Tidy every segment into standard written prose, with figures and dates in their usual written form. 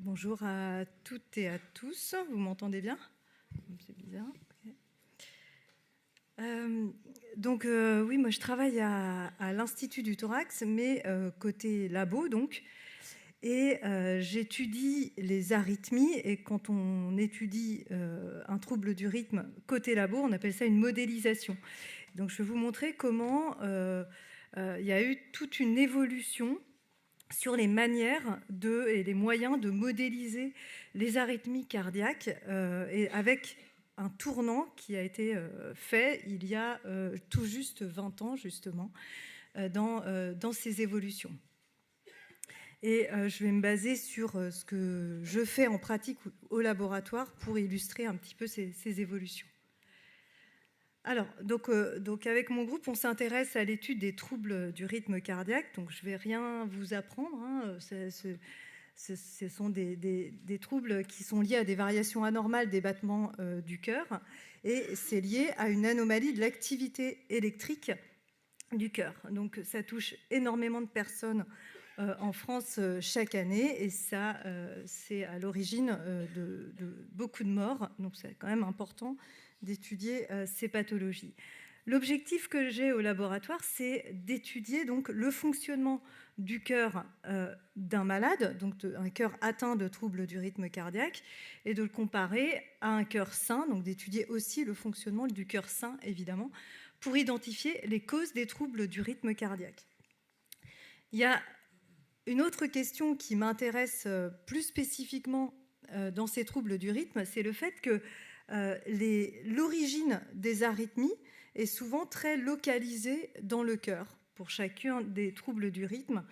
Bonjour à toutes et à tous. Vous m'entendez bien? C'est bizarre. Oui, moi je travaille à l'Institut du Thorax, mais côté labo donc. Et j'étudie les arythmies. Et quand on étudie un trouble du rythme côté labo, on appelle ça une modélisation. Donc je vais vous montrer comment il y a eu toute une évolution sur les manières et les moyens de modéliser les arythmies cardiaques et avec un tournant qui a été fait il y a tout juste 20 ans, justement, dans ces évolutions. Et je vais me baser sur ce que je fais en pratique au laboratoire pour illustrer un petit peu ces évolutions. Alors, donc avec mon groupe, on s'intéresse à l'étude des troubles du rythme cardiaque. Donc, je ne vais rien vous apprendre. Ce sont des troubles qui sont liés à des variations anormales des battements du cœur. Et c'est lié à une anomalie de l'activité électrique du cœur. Donc, ça touche énormément de personnes en France chaque année. Et ça, c'est à l'origine de beaucoup de morts. Donc, c'est quand même important d'étudier ces pathologies. L'objectif que j'ai au laboratoire, c'est d'étudier donc le fonctionnement du cœur d'un malade, donc un cœur atteint de troubles du rythme cardiaque, et de le comparer à un cœur sain, donc d'étudier aussi le fonctionnement du cœur sain, évidemment, pour identifier les causes des troubles du rythme cardiaque. Il y a une autre question qui m'intéresse plus spécifiquement dans ces troubles du rythme, c'est le fait que l'origine des arythmies est souvent très localisée dans le cœur pour chacun des troubles du rythme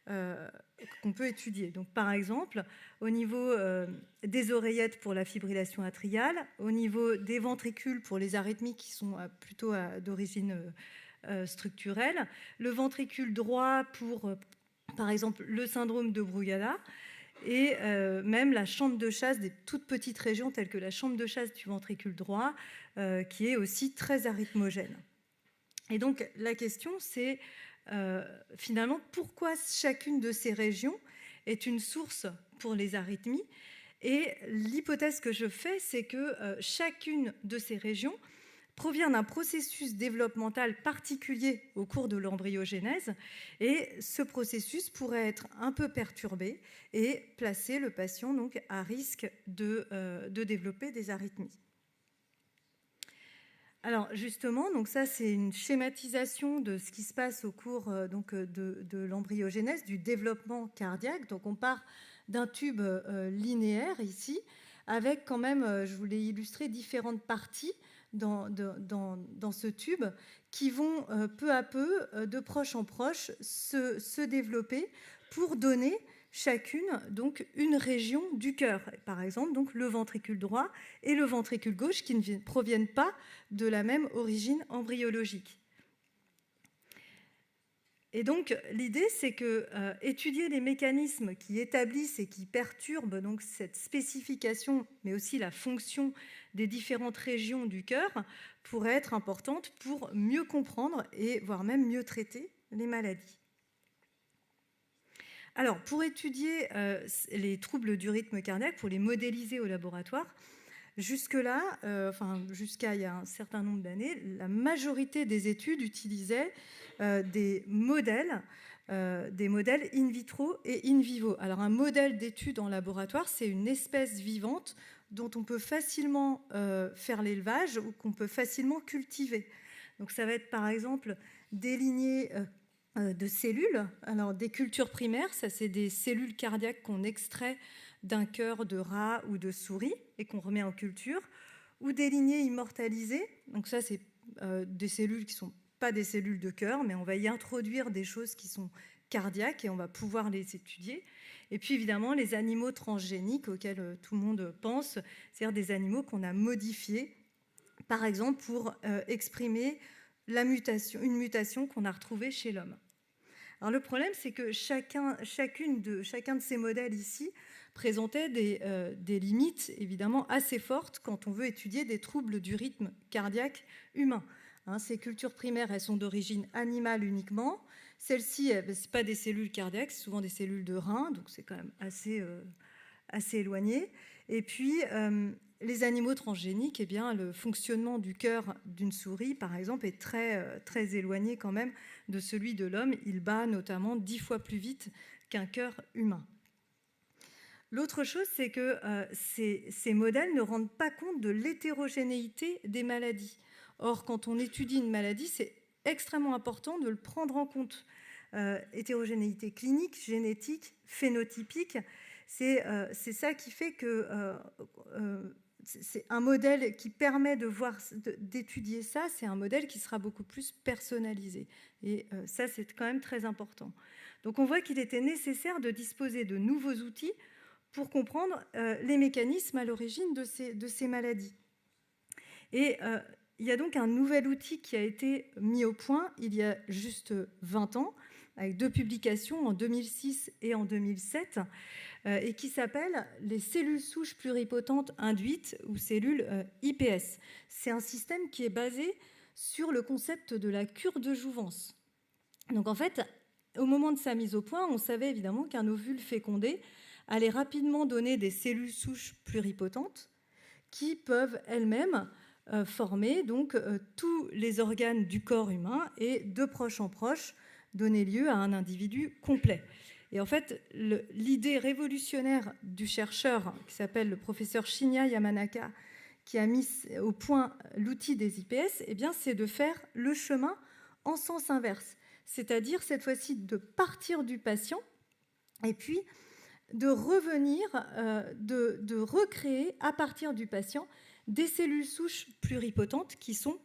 qu'on peut étudier. Donc, par exemple, au niveau des oreillettes pour la fibrillation atriale, au niveau des ventricules pour les arythmies qui sont plutôt d'origine structurelle, le ventricule droit pour, par exemple, le syndrome de Brugada, et même la chambre de chasse des toutes petites régions telles que la chambre de chasse du ventricule droit, qui est aussi très arythmogène. Et donc la question, c'est finalement pourquoi chacune de ces régions est une source pour les arythmies. Et l'hypothèse que je fais, c'est que chacune de ces régions provient d'un processus développemental particulier au cours de l'embryogénèse, et ce processus pourrait être un peu perturbé et placer le patient donc à risque de développer des arythmies. Alors justement, donc ça c'est une schématisation de ce qui se passe au cours de l'embryogénèse, du développement cardiaque. Donc on part d'un tube linéaire ici, avec quand même, je voulais illustrer différentes parties dans ce tube qui vont peu à peu, de proche en proche, se développer pour donner chacune donc une région du cœur. Par exemple, donc, le ventricule droit et le ventricule gauche qui ne proviennent pas de la même origine embryologique. Et donc, l'idée, c'est que étudier les mécanismes qui établissent et qui perturbent donc cette spécification, mais aussi la fonction des différentes régions du cœur, pourrait être importante pour mieux comprendre et voire même mieux traiter les maladies. Alors, pour étudier les troubles du rythme cardiaque, pour les modéliser au laboratoire, jusque-là, jusqu'à il y a un certain nombre d'années, la majorité des études utilisaient des modèles in vitro et in vivo. Alors, un modèle d'étude en laboratoire, c'est une espèce vivante dont on peut facilement faire l'élevage ou qu'on peut facilement cultiver. Donc, ça va être, par exemple, des lignées de cellules. Alors, des cultures primaires, ça, c'est des cellules cardiaques qu'on extrait d'un cœur de rat ou de souris et qu'on remet en culture, ou des lignées immortalisées. Donc ça, c'est des cellules qui ne sont pas des cellules de cœur, mais on va y introduire des choses qui sont cardiaques et on va pouvoir les étudier. Et puis évidemment, les animaux transgéniques auxquels tout le monde pense, c'est-à-dire des animaux qu'on a modifiés, par exemple pour exprimer une mutation qu'on a retrouvée chez l'homme. Alors le problème, c'est que chacun de ces modèles ici présentait des limites évidemment assez fortes quand on veut étudier des troubles du rythme cardiaque humain. Ces cultures primaires, elles sont d'origine animale uniquement. Celles-ci, ce n'est pas des cellules cardiaques, c'est souvent des cellules de rein, donc c'est quand même assez assez éloignées. Et puis, les animaux transgéniques, eh bien, le fonctionnement du cœur d'une souris, par exemple, est très éloigné quand même de celui de l'homme. Il bat notamment 10 fois plus vite qu'un cœur humain. L'autre chose, c'est que ces modèles ne rendent pas compte de l'hétérogénéité des maladies. Or, quand on étudie une maladie, c'est extrêmement important de le prendre en compte. Hétérogénéité clinique, génétique, phénotypique, c'est ça qui fait que c'est un modèle qui permet d'étudier ça, c'est un modèle qui sera beaucoup plus personnalisé. Et ça, c'est quand même très important. Donc on voit qu'il était nécessaire de disposer de nouveaux outils pour comprendre les mécanismes à l'origine de ces maladies. Et il y a donc un nouvel outil qui a été mis au point il y a juste 20 ans, avec 2 publications en 2006 et en 2007, et qui s'appelle les cellules souches pluripotentes induites ou cellules iPS. C'est un système qui est basé sur le concept de la cure de jouvence. Donc en fait, au moment de sa mise au point, on savait évidemment qu'un ovule fécondé allait rapidement donner des cellules souches pluripotentes qui peuvent elles-mêmes former donc tous les organes du corps humain et de proche en proche donner lieu à un individu complet. Et en fait, l'idée révolutionnaire du chercheur qui s'appelle le professeur Shinya Yamanaka, qui a mis au point l'outil des IPS, eh bien, c'est de faire le chemin en sens inverse, c'est-à-dire cette fois-ci de partir du patient et puis de revenir, de recréer à partir du patient des cellules souches pluripotentes qui sont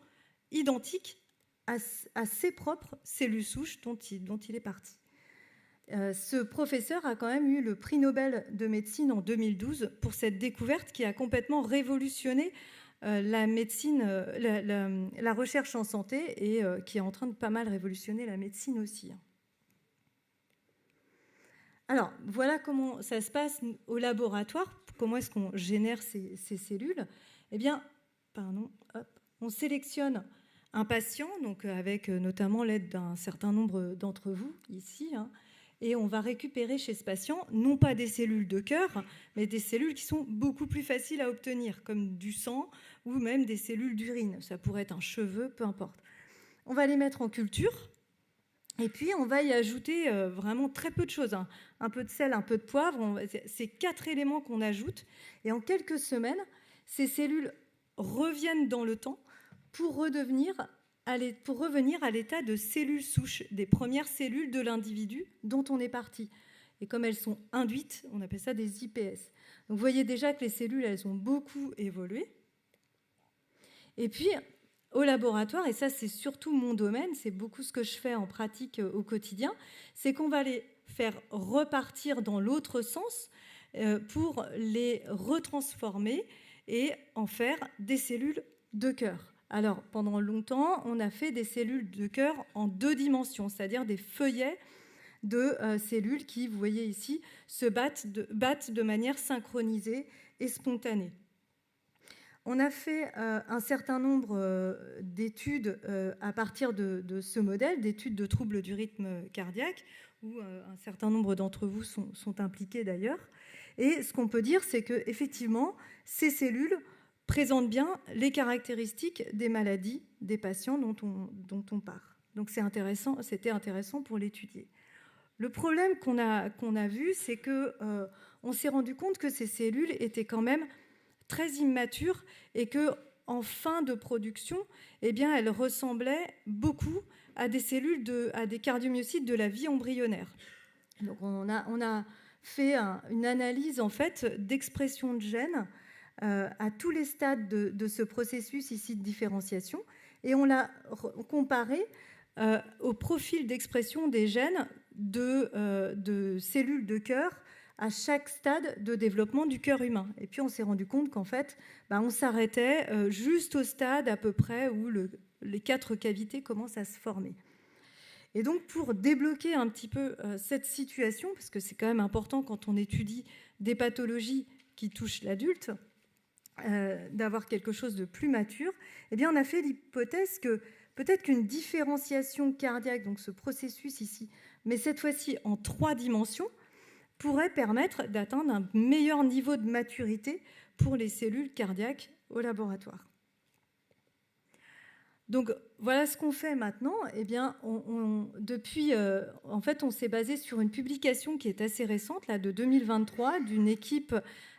identiques à ses propres cellules souches dont il est parti. Ce professeur a quand même eu le prix Nobel de médecine en 2012 pour cette découverte qui a complètement révolutionné la médecine, la recherche en santé et qui est en train de pas mal révolutionner la médecine aussi. Alors, voilà comment ça se passe au laboratoire. Comment est-ce qu'on génère ces cellules? Eh bien, on sélectionne un patient, donc avec notamment l'aide d'un certain nombre d'entre vous ici, et on va récupérer chez ce patient non pas des cellules de cœur, mais des cellules qui sont beaucoup plus faciles à obtenir, comme du sang ou même des cellules d'urine. Ça pourrait être un cheveu, peu importe. On va les mettre en culture. Et puis, on va y ajouter vraiment très peu de choses. Un peu de sel, un peu de poivre. C'est 4 éléments qu'on ajoute. Et en quelques semaines, ces cellules reviennent dans le temps pour revenir à l'état de cellules souches, des premières cellules de l'individu dont on est parti. Et comme elles sont induites, on appelle ça des IPS. Donc, vous voyez déjà que les cellules, elles ont beaucoup évolué. Et puis, au laboratoire, et ça c'est surtout mon domaine, c'est beaucoup ce que je fais en pratique au quotidien, c'est qu'on va les faire repartir dans l'autre sens pour les retransformer et en faire des cellules de cœur. Alors, pendant longtemps, on a fait des cellules de cœur en 2 dimensions, c'est-à-dire des feuillets de cellules qui, vous voyez ici, se battent de manière synchronisée et spontanée. On a fait un certain nombre d'études à partir de ce modèle, d'études de troubles du rythme cardiaque, où un certain nombre d'entre vous sont impliqués d'ailleurs. Et ce qu'on peut dire, c'est qu'effectivement, ces cellules présentent bien les caractéristiques des maladies des patients dont on parle. Donc c'était intéressant pour l'étudier. Le problème qu'on a vu, c'est qu'on s'est rendu compte que ces cellules étaient quand même très immatures et qu'en fin de production, eh bien, elles ressemblaient beaucoup à des cellules, à des cardiomyocytes de la vie embryonnaire. Donc on a fait une analyse en fait d'expression de gènes à tous les stades de ce processus ici de différenciation et on l'a comparé au profil d'expression des gènes de cellules de cœur à chaque stade de développement du cœur humain. Et puis on s'est rendu compte qu'en fait, on s'arrêtait juste au stade à peu près où les 4 cavités commencent à se former. Et donc pour débloquer un petit peu cette situation, parce que c'est quand même important quand on étudie des pathologies qui touchent l'adulte, d'avoir quelque chose de plus mature, eh bien on a fait l'hypothèse que peut-être qu'une différenciation cardiaque, donc ce processus ici, mais cette fois-ci en 3 dimensions, pourrait permettre d'atteindre un meilleur niveau de maturité pour les cellules cardiaques au laboratoire. Donc voilà ce qu'on fait maintenant. Eh bien, depuis, en fait, on s'est basé sur une publication qui est assez récente, là, de 2023, d'une équipe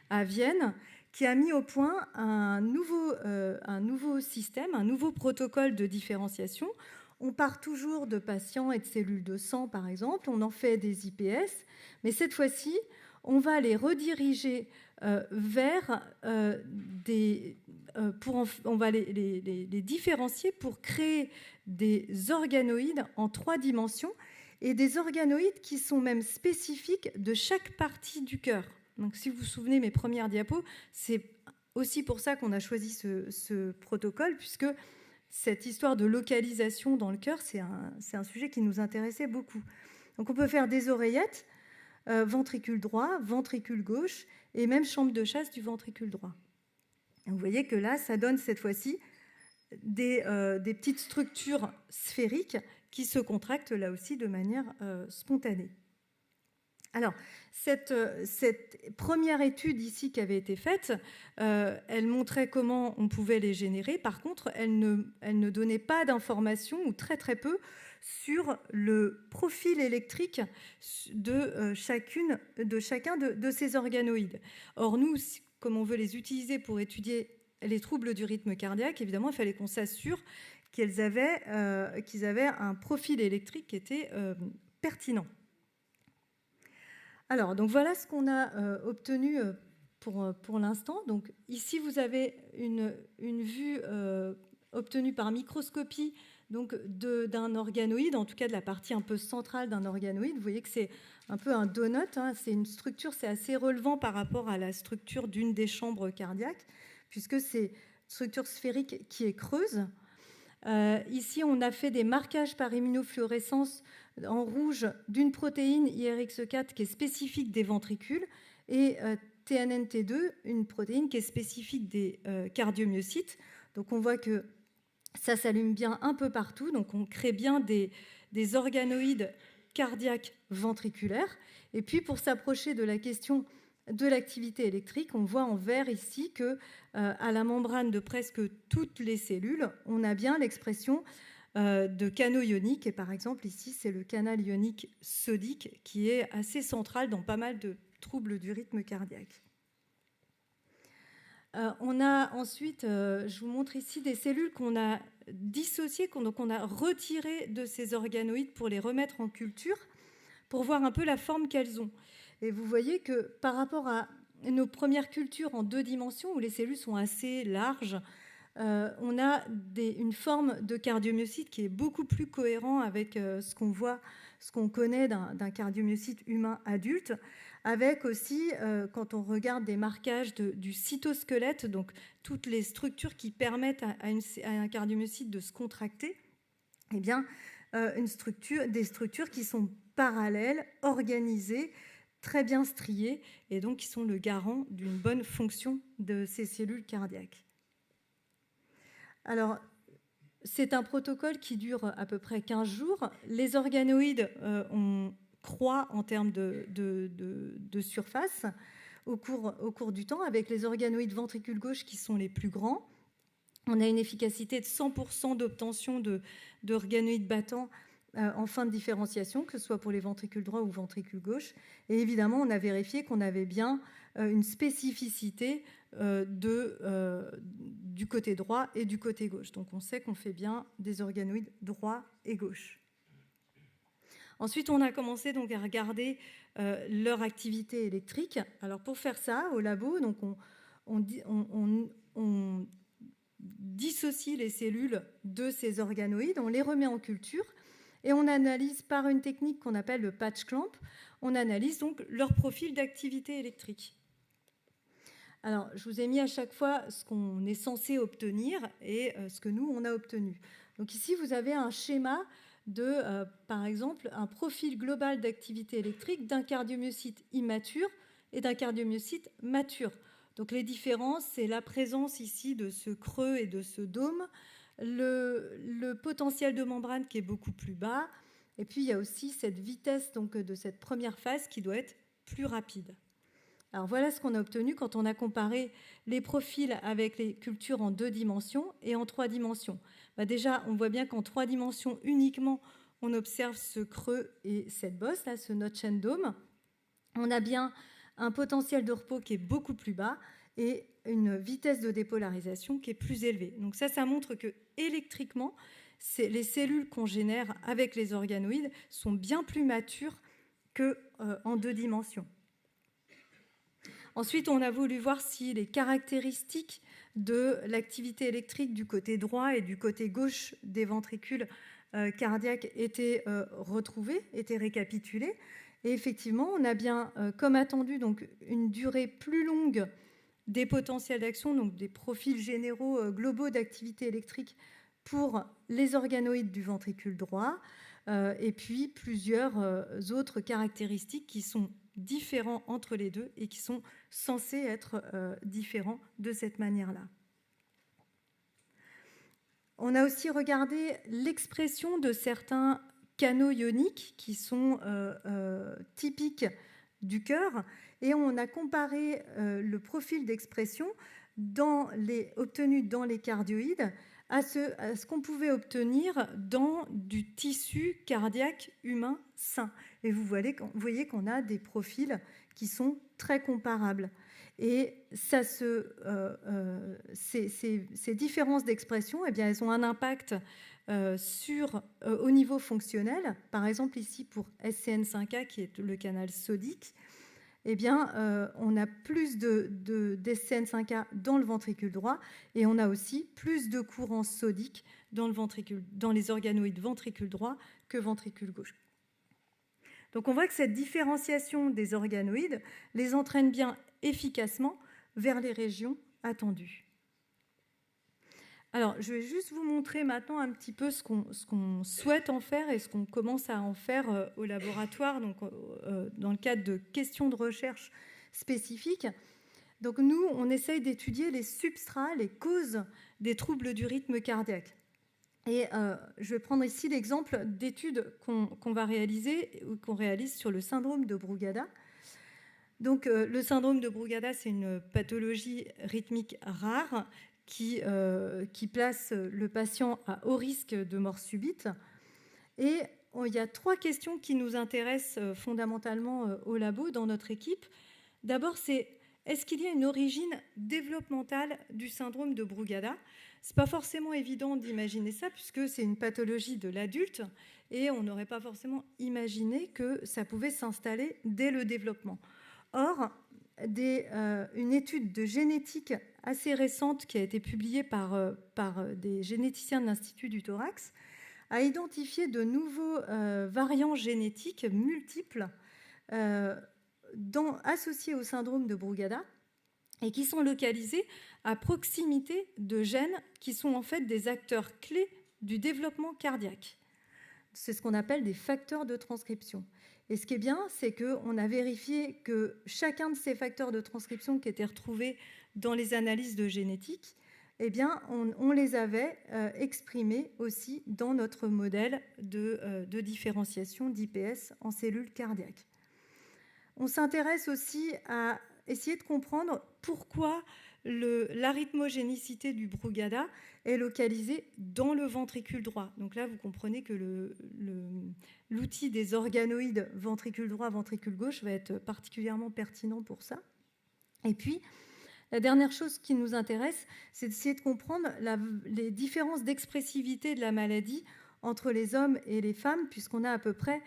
à Vienne, qui a mis au point un nouveau système, un nouveau protocole de différenciation. On part toujours de patients et de cellules de sang, par exemple. On en fait des IPS, mais cette fois-ci, on va les rediriger vers on va les différencier pour créer des organoïdes en 3 dimensions et des organoïdes qui sont même spécifiques de chaque partie du cœur. Donc, si vous vous souvenez mes premières diapos, c'est aussi pour ça qu'on a choisi ce protocole, puisque cette histoire de localisation dans le cœur, c'est un sujet qui nous intéressait beaucoup. Donc, on peut faire des oreillettes, ventricule droit, ventricule gauche, et même chambre de chasse du ventricule droit. Et vous voyez que là, ça donne cette fois-ci des petites structures sphériques qui se contractent là aussi de manière spontanée. Alors, cette première étude ici qui avait été faite, elle montrait comment on pouvait les générer. Par contre, elle ne donnait pas d'informations, ou très très peu, sur le profil électrique de chacun de ces organoïdes. Or, nous, comme on veut les utiliser pour étudier les troubles du rythme cardiaque, évidemment, il fallait qu'on s'assure qu'ils avaient un profil électrique qui était pertinent. Alors, donc voilà ce qu'on a obtenu pour l'instant. Donc ici, vous avez une vue obtenue par microscopie d'un organoïde, en tout cas de la partie un peu centrale d'un organoïde. Vous voyez que c'est un peu un donut, hein. C'est une structure, c'est assez relevant par rapport à la structure d'une des chambres cardiaques, puisque c'est une structure sphérique qui est creuse. Ici, on a fait des marquages par immunofluorescence en rouge d'une protéine IRX4 qui est spécifique des ventricules et TNNT2, une protéine qui est spécifique des cardiomyocytes. Donc on voit que ça s'allume bien un peu partout, donc on crée bien des organoïdes cardiaques ventriculaires. Et puis pour s'approcher de la question de l'activité électrique, on voit en vert ici que à la membrane de presque toutes les cellules, on a bien l'expression de canaux ioniques. Et par exemple, ici, c'est le canal ionique sodique qui est assez central dans pas mal de troubles du rythme cardiaque. On a ensuite, je vous montre ici des cellules qu'on a dissociées, donc on a retirées de ces organoïdes pour les remettre en culture, pour voir un peu la forme qu'elles ont. Et vous voyez que par rapport à nos premières cultures en 2 dimensions, où les cellules sont assez larges, on a une forme de cardiomyocyte qui est beaucoup plus cohérent avec ce qu'on voit, ce qu'on connaît d'un cardiomyocyte humain adulte, avec aussi, quand on regarde des marquages du cytosquelette, donc toutes les structures qui permettent à un cardiomyocyte de se contracter, eh bien, des structures qui sont parallèles, organisées, très bien striées, et donc qui sont le garant d'une bonne fonction de ces cellules cardiaques. Alors, c'est un protocole qui dure à peu près 15 jours. Les organoïdes croît en termes de surface au cours du temps, avec les organoïdes ventricule gauche qui sont les plus grands. On a une efficacité de 100% d'obtention d'organoïdes battants en fin de différenciation, que ce soit pour les ventricules droits ou ventricules gauche. Et évidemment, on a vérifié qu'on avait bien une spécificité du côté droit et du côté gauche. Donc on sait qu'on fait bien des organoïdes droits et gauche. Ensuite, on a commencé donc à regarder leur activité électrique. Alors pour faire ça, au labo, donc on dissocie les cellules de ces organoïdes, on les remet en culture et on analyse par une technique qu'on appelle le patch clamp, on analyse donc leur profil d'activité électrique. Alors, je vous ai mis à chaque fois ce qu'on est censé obtenir et ce que nous, on a obtenu. Donc ici, vous avez un schéma de, par exemple, un profil global d'activité électrique d'un cardiomyocyte immature et d'un cardiomyocyte mature. Donc les différences, c'est la présence ici de ce creux et de ce dôme, le potentiel de membrane qui est beaucoup plus bas, et puis il y a aussi cette vitesse donc, de cette première phase qui doit être plus rapide. Alors voilà ce qu'on a obtenu quand on a comparé les profils avec les cultures en 2 dimensions et en 3 dimensions. Déjà, on voit bien qu'en 3 dimensions uniquement, on observe ce creux et cette bosse, là, ce notch and dome. On a bien un potentiel de repos qui est beaucoup plus bas et une vitesse de dépolarisation qui est plus élevée. Donc ça montre que électriquement, les cellules qu'on génère avec les organoïdes sont bien plus matures qu'en 2 dimensions. Ensuite, on a voulu voir si les caractéristiques de l'activité électrique du côté droit et du côté gauche des ventricules cardiaques étaient retrouvées, étaient récapitulées. Et effectivement, on a bien, comme attendu, donc une durée plus longue des potentiels d'action, donc des profils généraux globaux d'activité électrique pour les organoïdes du ventricule droit, et puis plusieurs autres caractéristiques qui sont différents entre les deux et qui sont censés être différents de cette manière-là. On a aussi regardé l'expression de certains canaux ioniques qui sont typiques du cœur et on a comparé le profil d'expression obtenu dans les cardioïdes à ce qu'on pouvait obtenir dans du tissu cardiaque humain sain. Et vous voyez qu'on a des profils qui sont très comparables. Et ça ces différences d'expression, eh bien, elles ont un impact au niveau fonctionnel. Par exemple, ici, pour SCN5A, qui est le canal sodique, eh bien, on a plus de SCN5A dans le ventricule droit et on a aussi plus de courant sodique dans les organoïdes ventricule droit que ventricule gauche. Donc on voit que cette différenciation des organoïdes les entraîne bien efficacement vers les régions attendues. Alors, je vais juste vous montrer maintenant un petit peu ce qu'on souhaite en faire et ce qu'on commence à en faire au laboratoire, donc, dans le cadre de questions de recherche spécifiques. Donc nous, on essaye d'étudier les substrats, les causes des troubles du rythme cardiaque. Et je vais prendre ici l'exemple d'études qu'on va réaliser ou qu'on réalise sur le syndrome de Brugada. Donc le syndrome de Brugada, c'est une pathologie rythmique rare qui place le patient à haut risque de mort subite. Et il y a 3 questions qui nous intéressent fondamentalement au labo, dans notre équipe. D'abord, c'est est-ce qu'il y a une origine développementale du syndrome de Brugada ? Ce n'est pas forcément évident d'imaginer ça, puisque c'est une pathologie de l'adulte, et on n'aurait pas forcément imaginé que ça pouvait s'installer dès le développement. Or, une étude de génétique assez récente qui a été publiée par des généticiens de l'Institut du thorax a identifié de nouveaux variants génétiques multiples associés au syndrome de Brugada et qui sont localisés à proximité de gènes qui sont en fait des acteurs clés du développement cardiaque. C'est ce qu'on appelle des facteurs de transcription. Et ce qui est bien, c'est qu'on a vérifié que chacun de ces facteurs de transcription qui étaient retrouvés dans les analyses de génétique, eh bien, on les avait exprimés aussi dans notre modèle de différenciation d'IPS en cellules cardiaques. On s'intéresse aussi à essayer de comprendre pourquoi l'arythmogénicité du Brugada est localisée dans le ventricule droit. Donc là, vous comprenez que l'outil des organoïdes ventricule droit, ventricule gauche va être particulièrement pertinent pour ça. Et puis, la dernière chose qui nous intéresse, c'est d'essayer de comprendre les différences d'expressivité de la maladie entre les hommes et les femmes, puisqu'on a à peu près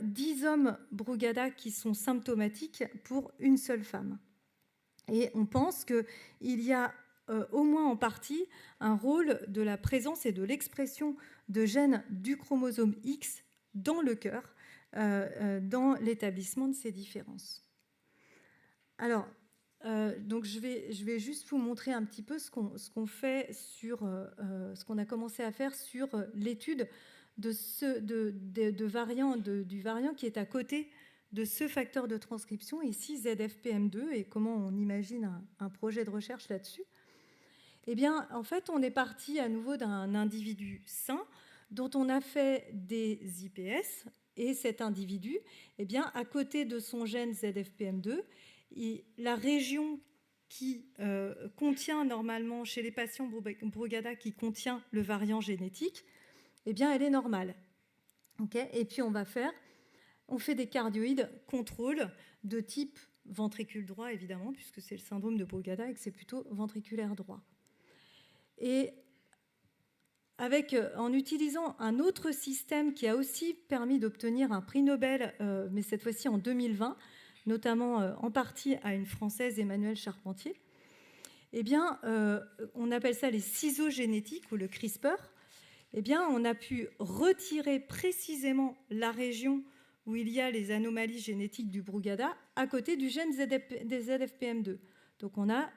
10 hommes Brugada qui sont symptomatiques pour une seule femme. Et on pense qu'il y a au moins en partie un rôle de la présence et de l'expression de gènes du chromosome X dans le cœur, dans l'établissement de ces différences. Alors, donc je vais juste vous montrer un petit peu ce qu'on fait sur ce qu'on a commencé à faire sur l'étude du variant qui est à côté de ce facteur de transcription, ici ZFPM2, et comment on imagine un projet de recherche là-dessus. Eh bien, en fait, on est parti à nouveau d'un individu sain dont on a fait des IPS Et cet individu, eh bien, à côté de son gène ZFPM2, la région qui contient normalement, chez les patients Brugada, qui contient le variant génétique, eh bien, elle est normale. Okay, et puis, on fait des cardioïdes contrôle de type ventricule droit, évidemment, puisque c'est le syndrome de Brugada et que c'est plutôt ventriculaire droit. Et en utilisant un autre système qui a aussi permis d'obtenir un prix Nobel, mais cette fois-ci en 2020, notamment en partie à une Française, Emmanuelle Charpentier, eh bien, on appelle ça les ciseaux génétiques ou le CRISPR. Eh bien, on a pu retirer précisément la région où il y a les anomalies génétiques du Brugada à côté du gène des ZFPM2. Donc, on a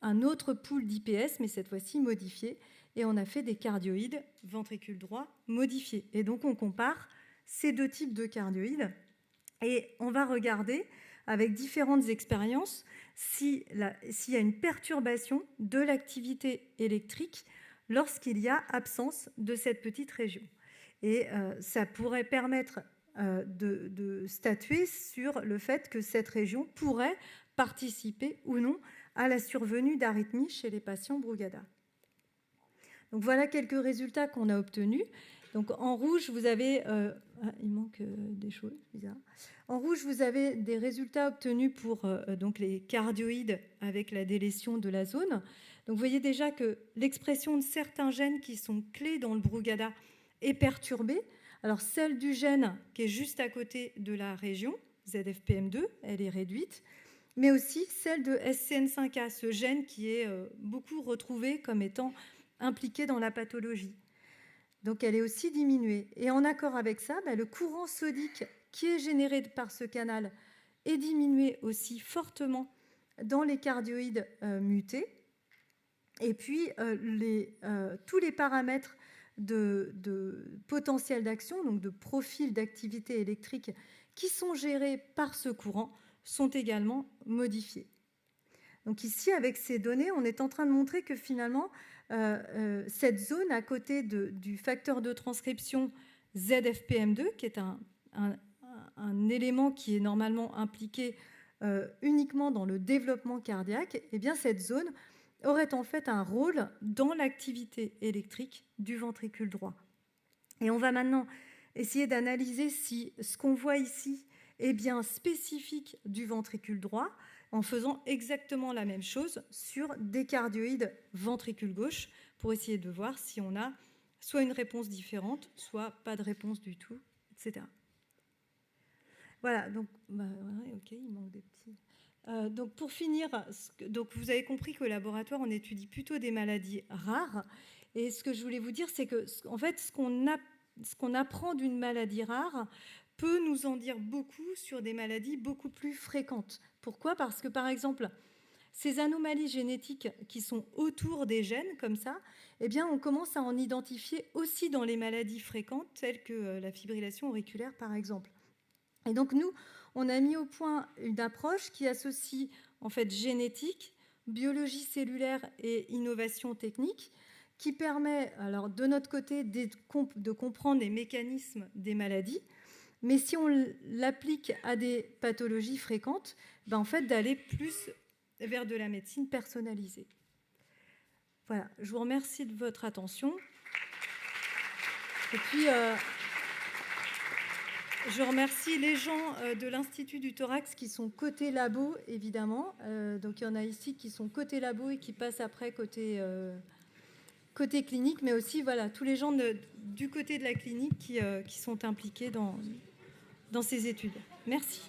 un autre pool d'IPS, mais cette fois-ci modifié, et on a fait des cardioïdes ventricule droit modifiés. Et donc, on compare ces deux types de cardioïdes et on va regarder avec différentes expériences s'il y a une perturbation de l'activité électrique lorsqu'il y a absence de cette petite région. Et ça pourrait permettre de statuer sur le fait que cette région pourrait participer ou non à la survenue d'arythmies chez les patients Brugada. Donc voilà quelques résultats qu'on a obtenus. Donc en rouge, vous avez... il manque des choses bizarres. En rouge, vous avez des résultats obtenus pour donc les cardioïdes avec la délétion de la zone. Donc vous voyez déjà que l'expression de certains gènes qui sont clés dans le Brugada est perturbée. Alors celle du gène qui est juste à côté de la région, ZFPM2, elle est réduite, mais aussi celle de SCN5A, ce gène qui est beaucoup retrouvé comme étant impliqué dans la pathologie. Donc elle est aussi diminuée. Et en accord avec ça, le courant sodique qui est généré par ce canal est diminué aussi fortement dans les cardioïdes mutés. Et puis tous les paramètres de potentiel d'action, donc de profil d'activité électrique qui sont gérés par ce courant, sont également modifiés. Donc ici, avec ces données, on est en train de montrer que finalement, cette zone à côté du facteur de transcription ZFPM2, qui est un élément qui est normalement impliqué uniquement dans le développement cardiaque, eh bien cette zone aurait en fait un rôle dans l'activité électrique du ventricule droit. Et on va maintenant essayer d'analyser si ce qu'on voit ici est bien spécifique du ventricule droit, en faisant exactement la même chose sur des cardioïdes ventricule gauche pour essayer de voir si on a soit une réponse différente, soit pas de réponse du tout, etc. Voilà, donc ok, il manque des petits. Donc pour finir, donc vous avez compris qu'au laboratoire, on étudie plutôt des maladies rares. Et ce que je voulais vous dire, c'est que en fait, ce qu'on apprend d'une maladie rare peut nous en dire beaucoup sur des maladies beaucoup plus fréquentes. Pourquoi ? Parce que, par exemple, ces anomalies génétiques qui sont autour des gènes, comme ça, eh bien, on commence à en identifier aussi dans les maladies fréquentes, telles que la fibrillation auriculaire, par exemple. Et donc, nous, on a mis au point une approche qui associe, en fait, génétique, biologie cellulaire et innovation technique, qui permet, alors, de notre côté, de comprendre les mécanismes des maladies, mais si on l'applique à des pathologies fréquentes, en fait, d'aller plus vers de la médecine personnalisée. Voilà, je vous remercie de votre attention. Et puis, je remercie les gens de l'Institut du Thorax qui sont côté labo, évidemment. Donc, il y en a ici qui sont côté labo et qui passent après côté clinique, mais aussi voilà, tous les gens du côté de la clinique qui sont impliqués dans ces études. Merci.